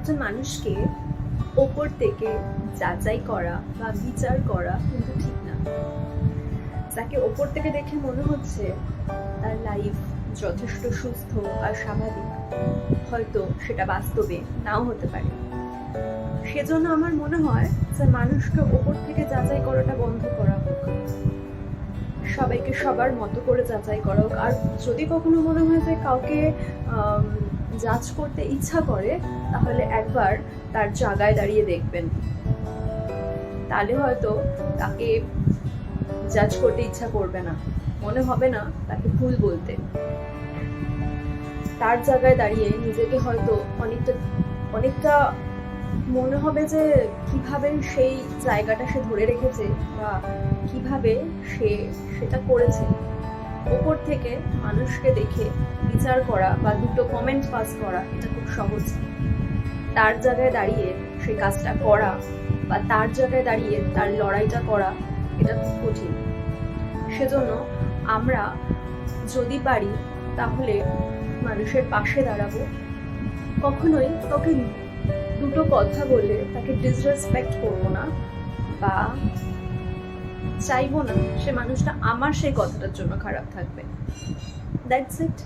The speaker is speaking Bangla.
একজন মানুষকে ওপর থেকে যাচাই করা বা বিচার করা কিন্তু ঠিক না। যাকে ওপর থেকে দেখে মনে হচ্ছে তার লাইফ যথেষ্ট সুস্থ আর স্বাভাবিক, হয়তো সেটা বাস্তবে নাও হতে পারে। সেজন্য আমার মনে হয় যে মানুষকে ওপর থেকে যাচাই করাটা বন্ধ করা হোক, সবাইকে সবার মতো করে যাচাই করা হোক। আর যদি কখনো মনে হয় যে কাউকে জাজ করতে ইচ্ছা করে, তাহলে একবার তার জায়গায় দাঁড়িয়ে দেখবেন, তাহলে হয়তো তাকে জাজ করতে ইচ্ছা করবে না, মনে হবে না তাকে ভুল বলতে। তার জায়গায় দাঁড়িয়ে নিজেকে হয়তো অনেকটা মনে হবে যে কিভাবে সেই জায়গাটা সে ধরে রেখেছে বা কিভাবে সে সেটা করেছে। ওপর থেকে মানুষকে দেখে বিচার করা বা দুটো কমেন্ট পাস করা এটা খুব সহজ। তার জায়গায় দাঁড়িয়ে সে কাজটা করা বা তার জায়গায় দাঁড়িয়ে তার লড়াইটা করা এটা খুব কঠিন। সেজন্য আমরা যদি পারি তাহলে মানুষের পাশে দাঁড়াবো, কখনোই কাউকে দুটো কথা বলে তাকে ডিসরেসপেক্ট করবো না বা চাইবো না সে মানুষটা আমার সেই কথাটার জন্য খারাপ থাকবে। That's it.